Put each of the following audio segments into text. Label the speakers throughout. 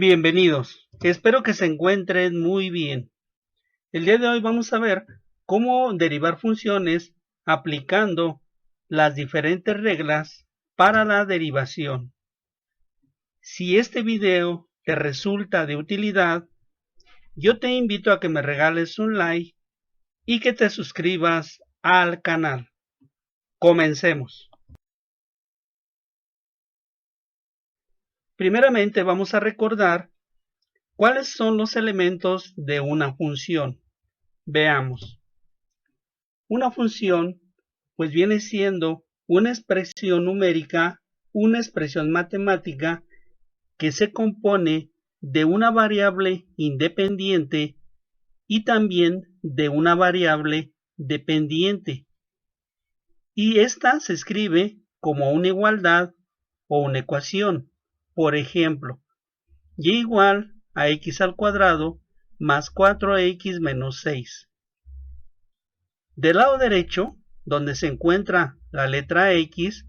Speaker 1: Bienvenidos, espero que se encuentren muy bien. El día de hoy vamos a ver cómo derivar funciones aplicando las diferentes reglas para la derivación. Si este video te resulta de utilidad, yo te invito a que me regales un like y que te suscribas al canal. Comencemos. Primeramente vamos a recordar cuáles son los elementos de una función. Veamos. Una función pues viene siendo una expresión numérica, una expresión matemática que se compone de una variable independiente y también de una variable dependiente. Y esta se escribe como una igualdad o una ecuación. Por ejemplo, y igual a x al cuadrado más 4x menos 6. Del lado derecho, donde se encuentra la letra X,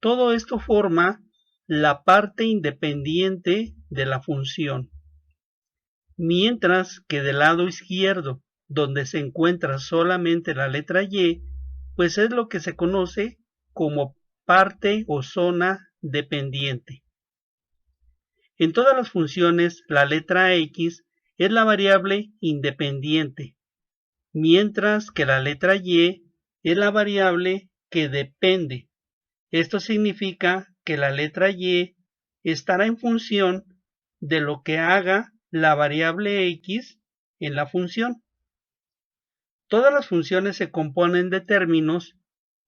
Speaker 1: todo esto forma la parte independiente de la función. Mientras que del lado izquierdo, donde se encuentra solamente la letra Y, pues es lo que se conoce como parte o zona dependiente. En todas las funciones, la letra X es la variable independiente, mientras que la letra Y es la variable que depende. Esto significa que la letra Y estará en función de lo que haga la variable X en la función. Todas las funciones se componen de términos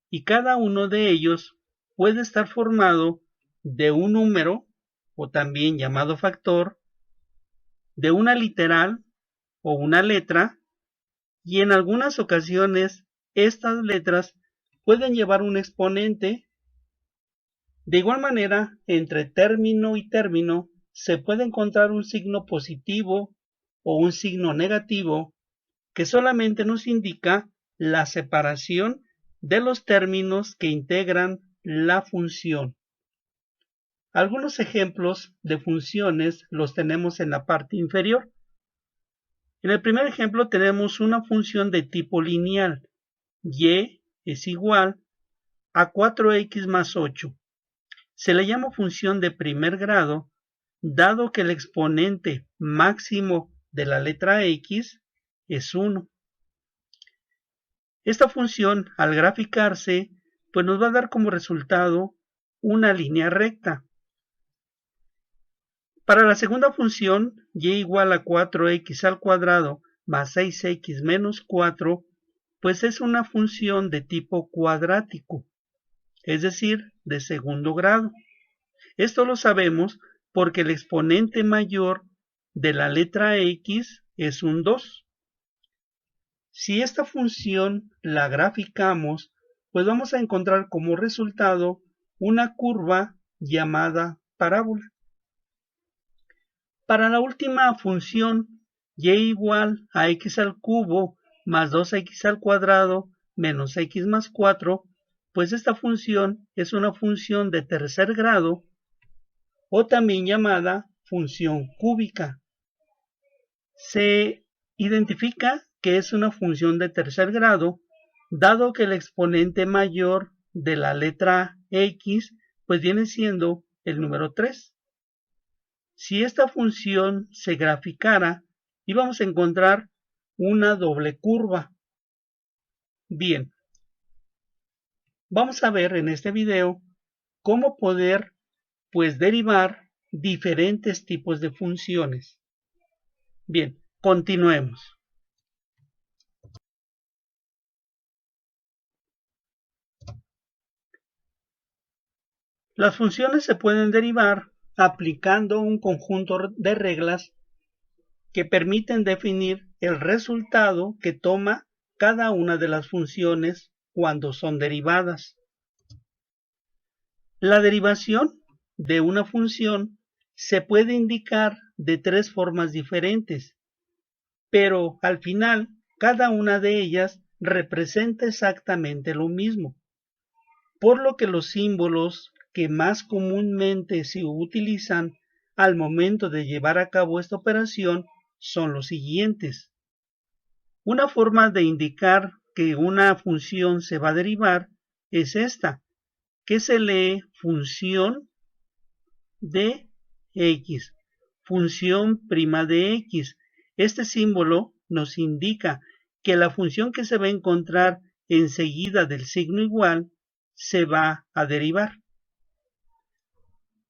Speaker 1: y cada uno de ellos puede estar formado de un número, o también llamado factor, de una literal o una letra, y en algunas ocasiones estas letras pueden llevar un exponente. De igual manera, entre término y término se puede encontrar un signo positivo o un signo negativo que solamente nos indica la separación de los términos que integran la función. Algunos ejemplos de funciones los tenemos en la parte inferior. En el primer ejemplo tenemos una función de tipo lineal. Y es igual a 4x más 8. Se le llama función de primer grado, dado que el exponente máximo de la letra X es 1. Esta función, al graficarse, pues nos va a dar como resultado una línea recta. Para la segunda función, y igual a 4x al cuadrado más 6x menos 4, pues es una función de tipo cuadrático, es decir, de segundo grado. Esto lo sabemos porque el exponente mayor de la letra X es un 2. Si esta función la graficamos, pues vamos a encontrar como resultado una curva llamada parábola. Para la última función, y igual a x al cubo más 2x al cuadrado menos x más 4, pues esta función es una función de tercer grado, o también llamada función cúbica. Se identifica que es una función de tercer grado, dado que el exponente mayor de la letra X pues viene siendo el número 3. Si esta función se graficara, íbamos a encontrar una doble curva. Bien, vamos a ver en este video cómo poder pues derivar diferentes tipos de funciones. Bien, continuemos. Las funciones se pueden derivar aplicando un conjunto de reglas que permiten definir el resultado que toma cada una de las funciones cuando son derivadas. La derivación de una función se puede indicar de tres formas diferentes, pero al final cada una de ellas representa exactamente lo mismo, por lo que los símbolos que más comúnmente se utilizan al momento de llevar a cabo esta operación son los siguientes. Una forma de indicar que una función se va a derivar es esta, que se lee función de x, función prima de x. Este símbolo nos indica que la función que se va a encontrar enseguida del signo igual se va a derivar.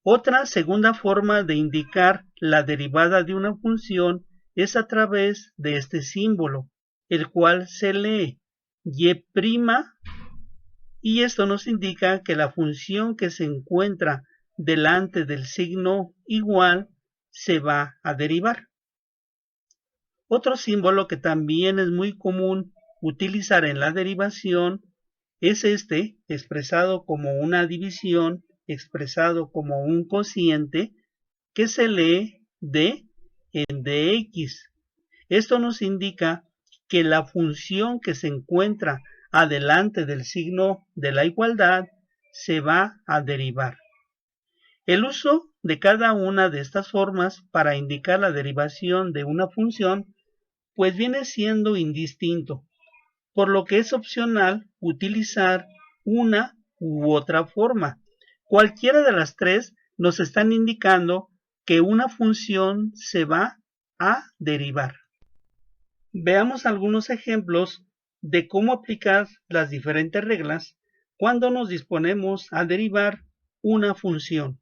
Speaker 1: Otra segunda forma de indicar la derivada de una función es a través de este símbolo, el cual se lee y', y esto nos indica que la función que se encuentra delante del signo igual se va a derivar. Otro símbolo que también es muy común utilizar en la derivación es este, expresado como una división, expresado como un cociente, que se lee d en dx. Esto nos indica que la función que se encuentra adelante del signo de la igualdad se va a derivar. El uso de cada una de estas formas para indicar la derivación de una función pues viene siendo indistinto, por lo que es opcional utilizar una u otra forma. Cualquiera de las tres nos están indicando que una función se va a derivar. Veamos algunos ejemplos de cómo aplicar las diferentes reglas cuando nos disponemos a derivar una función.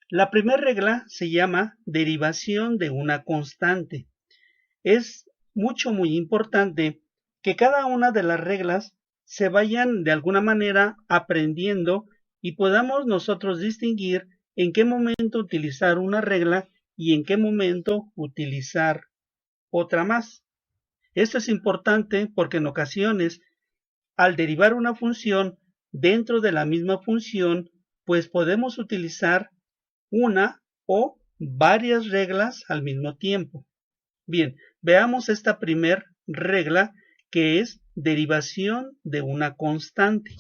Speaker 1: La primera regla se llama derivación de una constante. Es muy importante que cada una de las reglas se vayan de alguna manera aprendiendo y podamos nosotros distinguir en qué momento utilizar una regla y en qué momento utilizar otra más. Esto es importante porque en ocasiones, al derivar una función dentro de la misma función, pues podemos utilizar una o varias reglas al mismo tiempo. Bien, veamos esta primera regla que es derivación de una constante.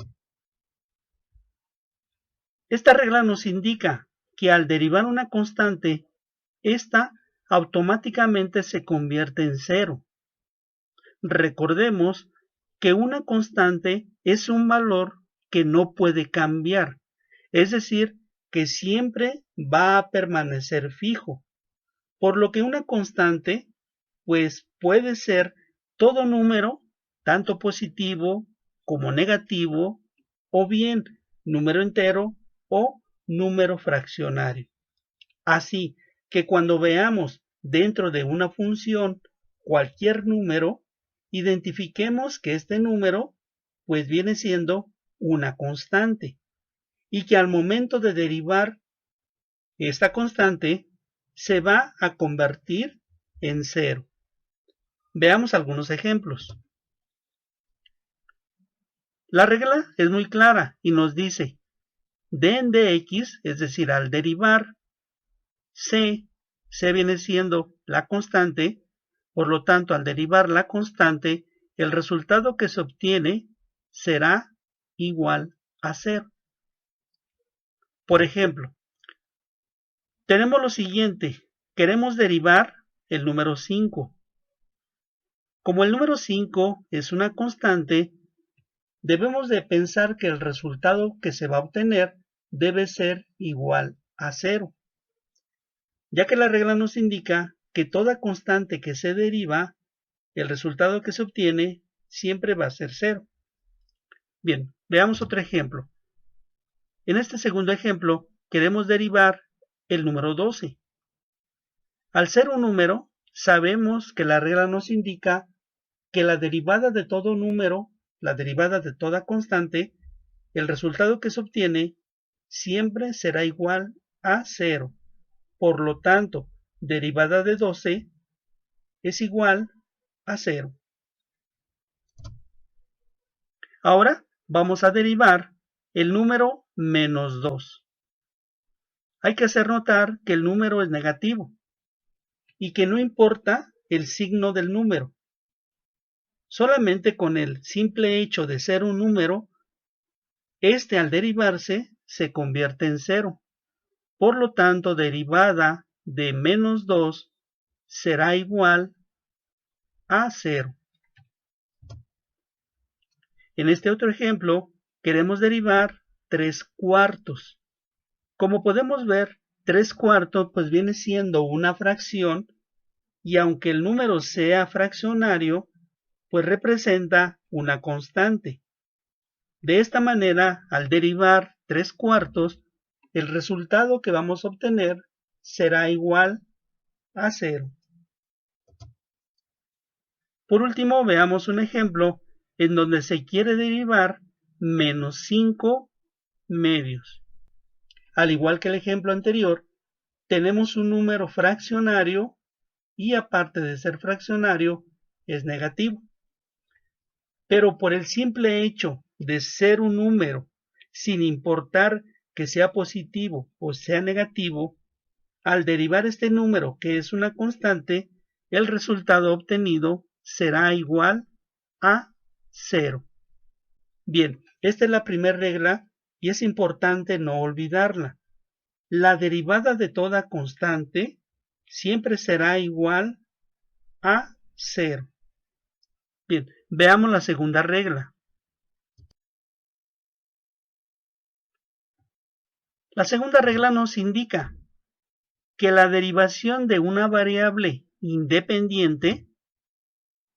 Speaker 1: Esta regla nos indica que al derivar una constante, esta automáticamente se convierte en cero. Recordemos que una constante es un valor que no puede cambiar, es decir, que siempre va a permanecer fijo, por lo que una constante pues puede ser todo número, tanto positivo como negativo, o bien número entero o número fraccionario. Así que cuando veamos dentro de una función cualquier número, identifiquemos que este número pues viene siendo una constante y que al momento de derivar esta constante se va a convertir en cero. Veamos algunos ejemplos. La regla es muy clara y nos dice d en dx, es decir, al derivar c viene siendo la constante, por lo tanto, al derivar la constante, el resultado que se obtiene será igual a 0. Por ejemplo, tenemos lo siguiente, queremos derivar el número 5. Como el número 5 es una constante, debemos de pensar que el resultado que se va a obtener debe ser igual a 0, ya que la regla nos indica que toda constante que se deriva, el resultado que se obtiene siempre va a ser 0. Bien, veamos otro ejemplo. En este segundo ejemplo, queremos derivar el número 12. Al ser un número, sabemos que la regla nos indica que la derivada de todo número, la derivada de toda constante, el resultado que se obtiene siempre será igual a 0. Por lo tanto, derivada de 12 es igual a 0. Ahora vamos a derivar el número menos 2. Hay que hacer notar que el número es negativo y que no importa el signo del número. Solamente con el simple hecho de ser un número, Este al derivarse se convierte en 0. Por lo tanto, derivada de menos 2 será igual a 0. En este otro ejemplo, queremos derivar 3 cuartos. Como podemos ver, 3 cuartos pues viene siendo una fracción, y aunque el número sea fraccionario, pues representa una constante. De esta manera, al derivar 3 cuartos, el resultado que vamos a obtener será igual a 0. Por último, veamos un ejemplo en donde se quiere derivar menos 5 medios. Al igual que el ejemplo anterior, tenemos un número fraccionario y aparte de ser fraccionario, es negativo. Pero por el simple hecho de ser un número, sin importar que sea positivo o sea negativo, al derivar este número, que es una constante, el resultado obtenido será igual a 0. Bien, esta es la primera regla y es importante no olvidarla. La derivada de toda constante siempre será igual a 0. Bien, veamos la segunda regla. La segunda regla nos indica que la derivación de una variable independiente,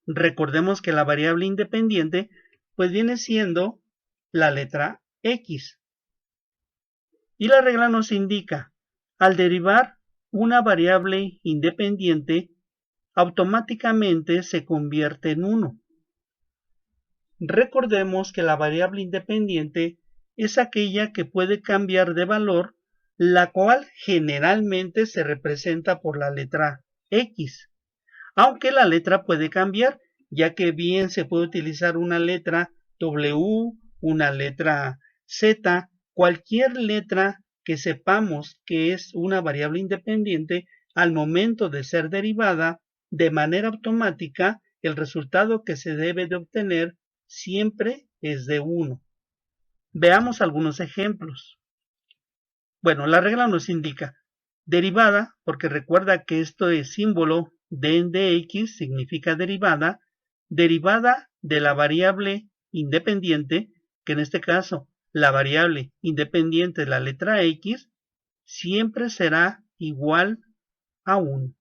Speaker 1: recordemos que la variable independiente pues viene siendo la letra X. Y la regla nos indica, al derivar una variable independiente, automáticamente se convierte en 1. Recordemos que la variable independiente es aquella que puede cambiar de valor, la cual generalmente se representa por la letra X. Aunque la letra puede cambiar, ya que bien se puede utilizar una letra W, una letra Z, cualquier letra que sepamos que es una variable independiente, al momento de ser derivada, de manera automática, el resultado que se debe de obtener siempre es de 1. Veamos algunos ejemplos. Bueno, la regla nos indica derivada, porque recuerda que esto es símbolo de x, significa derivada de la variable independiente, que en este caso la variable independiente de la letra x, siempre será igual a 1.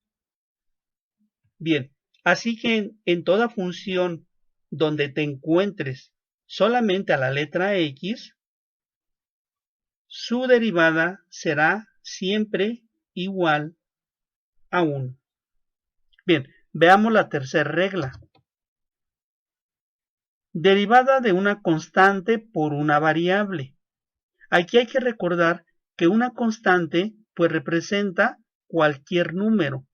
Speaker 1: Bien, así que en toda función donde te encuentres solamente a la letra x, su derivada será siempre igual a 1. Bien, veamos la tercera regla. Derivada de una constante por una variable. Aquí hay que recordar que una constante pues representa cualquier número,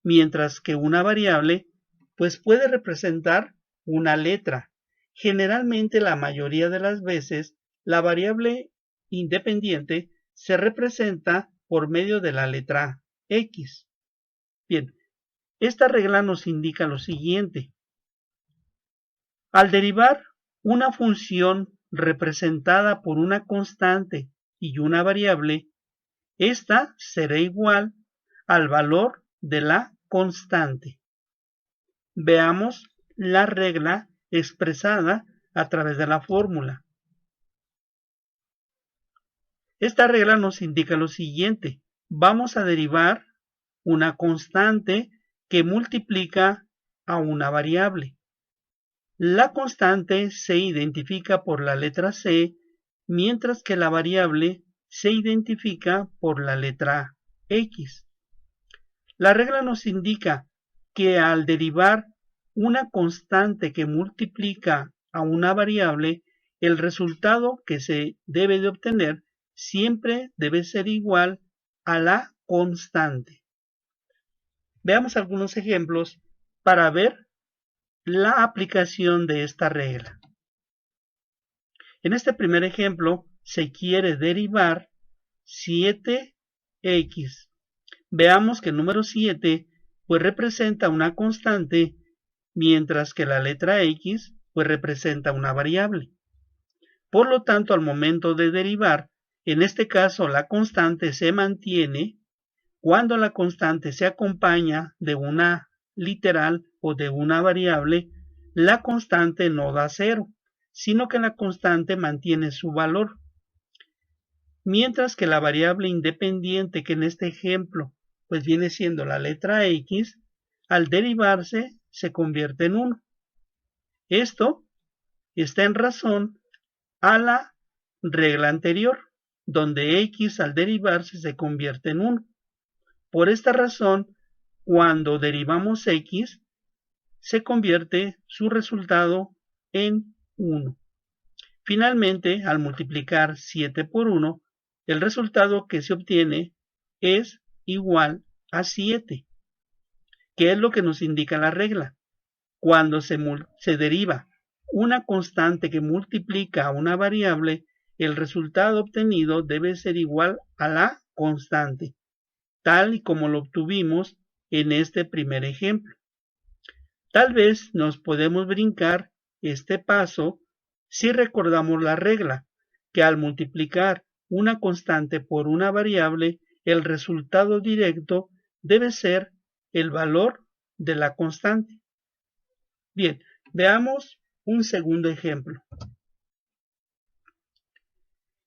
Speaker 1: mientras que una variable pues puede representar una letra. Generalmente, la mayoría de las veces, la variable independiente se representa por medio de la letra X. Bien, esta regla nos indica lo siguiente. Al derivar una función representada por una constante y una variable, esta será igual al valor de la constante. Veamos la regla expresada a través de la fórmula. Esta regla nos indica lo siguiente. Vamos a derivar una constante que multiplica a una variable. La constante se identifica por la letra C, mientras que la variable se identifica por la letra X. La regla nos indica que al derivar una constante que multiplica a una variable, el resultado que se debe de obtener siempre debe ser igual a la constante. Veamos algunos ejemplos para ver la aplicación de esta regla. En este primer ejemplo se quiere derivar 7x. Veamos que el número 7 pues representa una constante, mientras que la letra x pues representa una variable. Por lo tanto, al momento de derivar, en este caso la constante se mantiene cuando la constante se acompaña de una literal o de una variable. La constante no da cero, sino que la constante mantiene su valor. Mientras que la variable independiente, que en este ejemplo pues viene siendo la letra X, al derivarse se convierte en 1. Esto está en razón a la regla anterior, donde X al derivarse se convierte en 1. Por esta razón, cuando derivamos X, se convierte su resultado en 1. Finalmente, al multiplicar 7 por 1, el resultado que se obtiene es igual a 7. ¿Qué es lo que nos indica la regla? Cuando se deriva una constante que multiplica a una variable, el resultado obtenido debe ser igual a la constante, tal y como lo obtuvimos en este primer ejemplo. Tal vez nos podemos brincar este paso si recordamos la regla, que al multiplicar una constante por una variable, el resultado directo debe ser el valor de la constante. Bien, veamos un segundo ejemplo.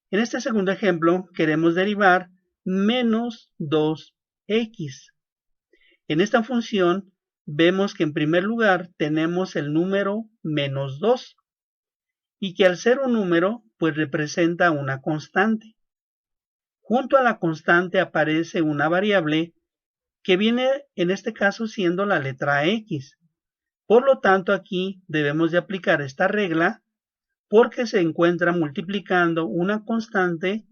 Speaker 1: En este segundo ejemplo queremos derivar menos 2x. En esta función vemos que en primer lugar tenemos el número menos 2 y que al ser un número pues representa una constante. Junto a la constante aparece una variable que viene en este caso siendo la letra X. Por lo tanto, aquí debemos de aplicar esta regla porque se encuentra multiplicando una constante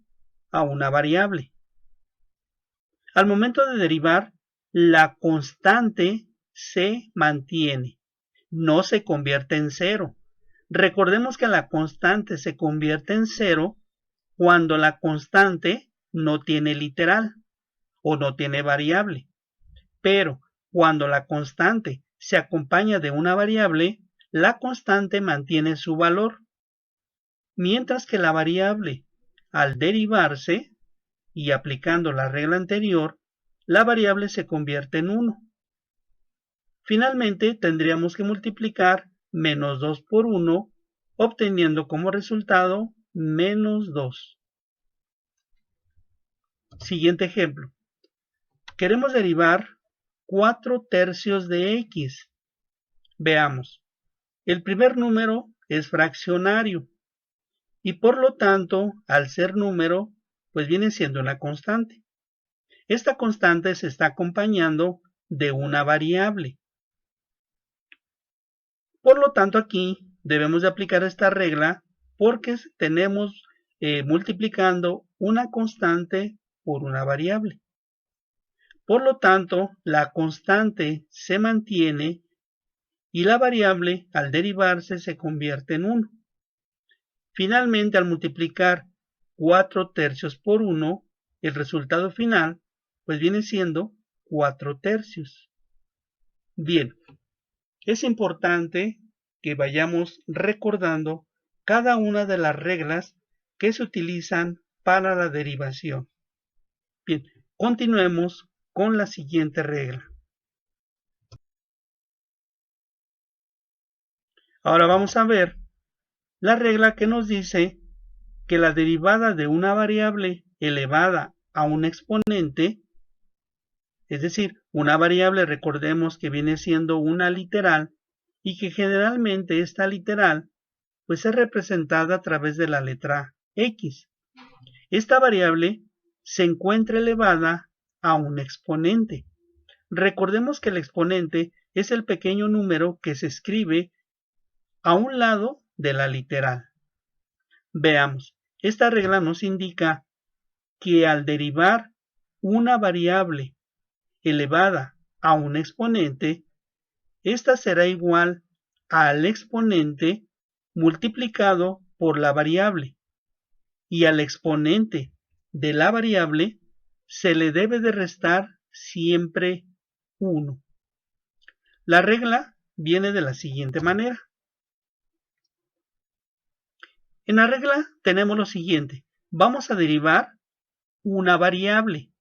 Speaker 1: a una variable. Al momento de derivar, la constante se mantiene, no se convierte en cero. Recordemos que la constante se convierte en cero cuando la constante no tiene literal o no tiene variable. Pero cuando la constante se acompaña de una variable, la constante mantiene su valor, mientras que la variable, al derivarse y aplicando la regla anterior, la variable se convierte en 1. Finalmente, tendríamos que multiplicar menos 2 por 1, obteniendo como resultado menos 2. Siguiente ejemplo. Queremos derivar 4 tercios de x. Veamos. El primer número es fraccionario y por lo tanto, al ser número, pues viene siendo una constante. Esta constante se está acompañando de una variable. Por lo tanto, aquí debemos de aplicar esta regla porque tenemos multiplicando una constante por una variable. Por lo tanto, la constante se mantiene y la variable al derivarse se convierte en 1. Finalmente, al multiplicar 4 tercios por 1, el resultado final pues viene siendo 4 tercios. Bien, es importante que vayamos recordando cada una de las reglas que se utilizan para la derivación. Bien, continuemos con la siguiente regla. Ahora vamos a ver la regla que nos dice que la derivada de una variable elevada a un exponente, es decir, una variable recordemos que viene siendo una literal y que generalmente esta literal pues es representada a través de la letra X. Esta variable se encuentra elevada a un exponente. Recordemos que el exponente es el pequeño número que se escribe a un lado de la literal. Veamos, esta regla nos indica que al derivar una variable elevada a un exponente, esta será igual al exponente multiplicado por la variable, y al exponente de la variable se le debe de restar siempre 1. La regla viene de la siguiente manera. En la regla tenemos lo siguiente. Vamos a derivar una variable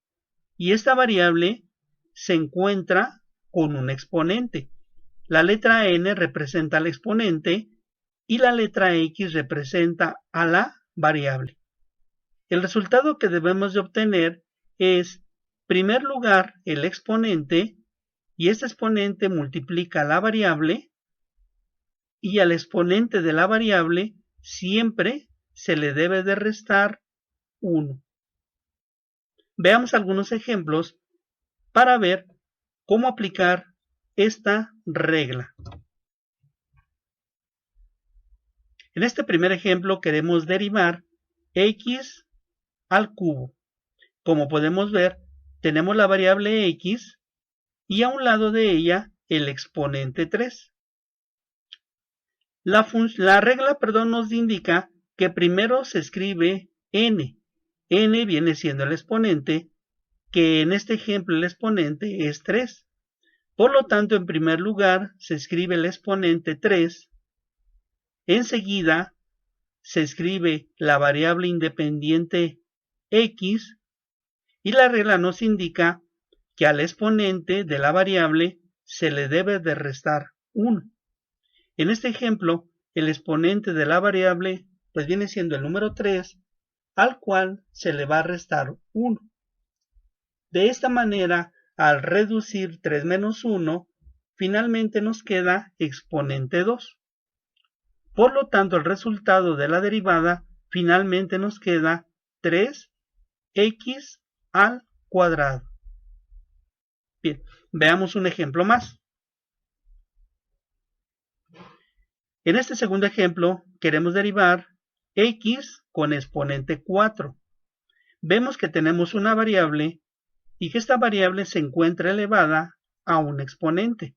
Speaker 1: y esta variable se encuentra con un exponente. La letra n representa al exponente y la letra x representa a la variable. El resultado que debemos de obtener es, en primer lugar, el exponente, y este exponente multiplica la variable, y al exponente de la variable siempre se le debe de restar 1. Veamos algunos ejemplos para ver cómo aplicar esta regla. En este primer ejemplo queremos derivar x al cubo. Como podemos ver, tenemos la variable x y a un lado de ella el exponente 3. La regla nos indica que primero se escribe n. N viene siendo el exponente, que en este ejemplo el exponente es 3. Por lo tanto, en primer lugar se escribe el exponente 3. Enseguida se escribe la variable independiente x y la regla nos indica que al exponente de la variable se le debe de restar 1. En este ejemplo, el exponente de la variable pues viene siendo el número 3, al cual se le va a restar 1. De esta manera, al reducir 3 menos 1, finalmente nos queda exponente 2. Por lo tanto, el resultado de la derivada finalmente nos queda 3x al cuadrado. Bien, veamos un ejemplo más. En este segundo ejemplo, queremos derivar x con exponente 4. Vemos que tenemos una variable y que esta variable se encuentra elevada a un exponente.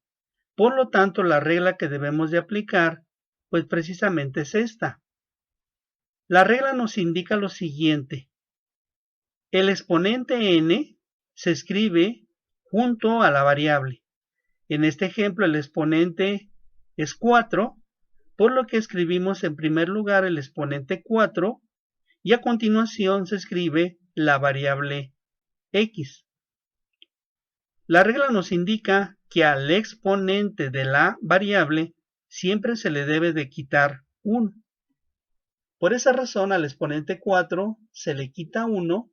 Speaker 1: Por lo tanto, la regla que debemos de aplicar, pues precisamente es esta. La regla nos indica lo siguiente. El exponente n se escribe junto a la variable. En este ejemplo, el exponente es 4, por lo que escribimos en primer lugar el exponente 4 y a continuación se escribe la variable x. La regla nos indica que al exponente de la variable siempre se le debe de quitar 1. Por esa razón al exponente 4 se le quita 1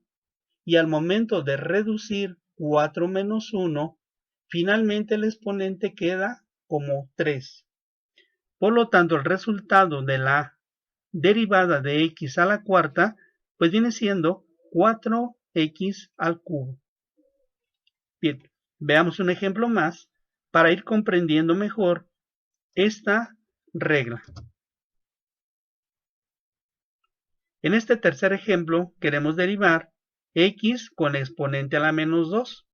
Speaker 1: y al momento de reducir 4 menos 1, finalmente el exponente queda como 3. Por lo tanto, el resultado de la derivada de x a la cuarta pues viene siendo 4x al cubo. Bien, veamos un ejemplo más para ir comprendiendo mejor esta regla. En este tercer ejemplo queremos derivar x con exponente a la menos 2.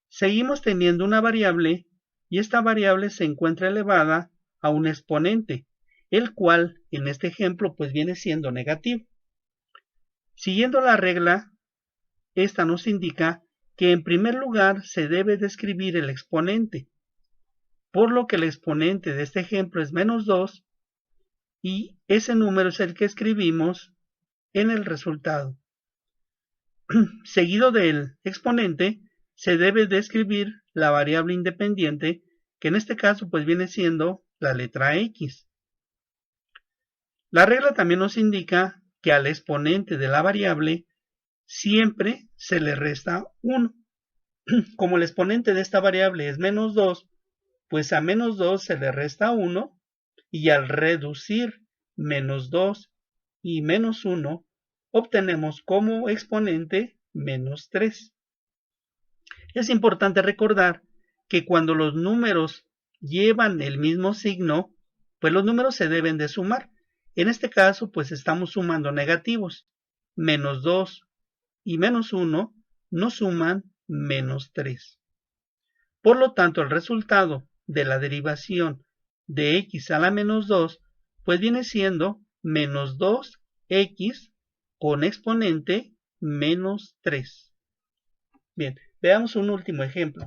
Speaker 1: Seguimos teniendo una variable y esta variable se encuentra elevada a un exponente, el cual en este ejemplo pues viene siendo negativo. Siguiendo la regla, esta nos indica que en primer lugar se debe de escribir el exponente, por lo que el exponente de este ejemplo es menos 2 y ese número es el que escribimos en el resultado. Seguido del exponente se debe de escribir la variable independiente, que en este caso pues viene siendo la letra x. La regla también nos indica que al exponente de la variable siempre se le resta 1. Como el exponente de esta variable es menos 2, pues a menos 2 se le resta 1 y al reducir menos 2 y menos 1 obtenemos como exponente menos 3. Es importante recordar que cuando los números llevan el mismo signo, pues los números se deben de sumar. En este caso, pues estamos sumando negativos. Menos 2 y menos 1 nos suman menos 3. Por lo tanto, el resultado de la derivación de x a la menos 2, pues viene siendo menos 2x con exponente menos 3. Bien, veamos un último ejemplo.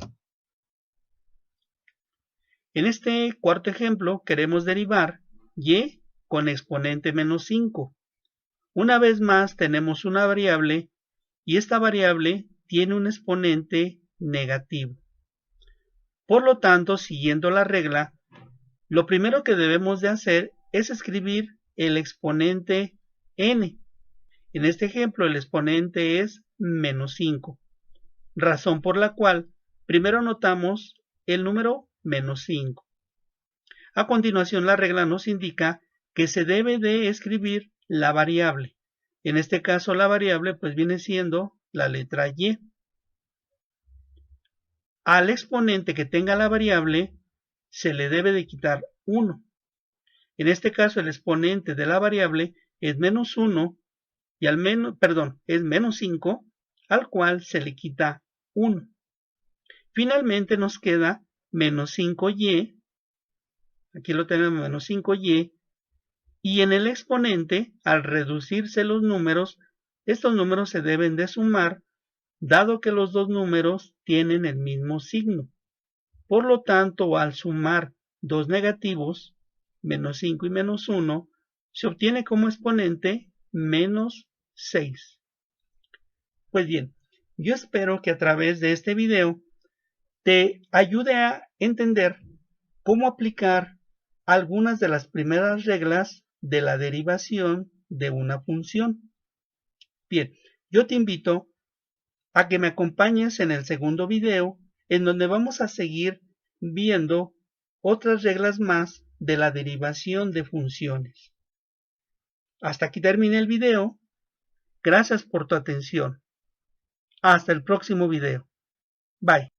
Speaker 1: En este cuarto ejemplo queremos derivar y con exponente menos 5. Una vez más tenemos una variable y esta variable tiene un exponente negativo. Por lo tanto, siguiendo la regla, lo primero que debemos de hacer es escribir el exponente n. En este ejemplo, el exponente es menos 5, razón por la cual primero anotamos el número menos 5. A continuación, la regla nos indica que se debe de escribir la variable. En este caso, la variable pues viene siendo la letra y. Al exponente que tenga la variable se le debe de quitar 1. En este caso, el exponente de la variable es menos 1 y es menos 5, al cual se le quita 1. Finalmente nos queda menos 5y, aquí lo tenemos menos 5y, y en el exponente, al reducirse los números, estos números se deben de sumar, dado que los dos números tienen el mismo signo. Por lo tanto, al sumar dos negativos, menos 5 y menos 1, se obtiene como exponente menos 6. Pues bien, yo espero que a través de este video te ayude a entender cómo aplicar algunas de las primeras reglas de la derivación de una función. Bien, yo te invito a que me acompañes en el segundo video, en donde vamos a seguir viendo otras reglas más de la derivación de funciones. Hasta aquí termina el video. Gracias por tu atención. Hasta el próximo video. Bye.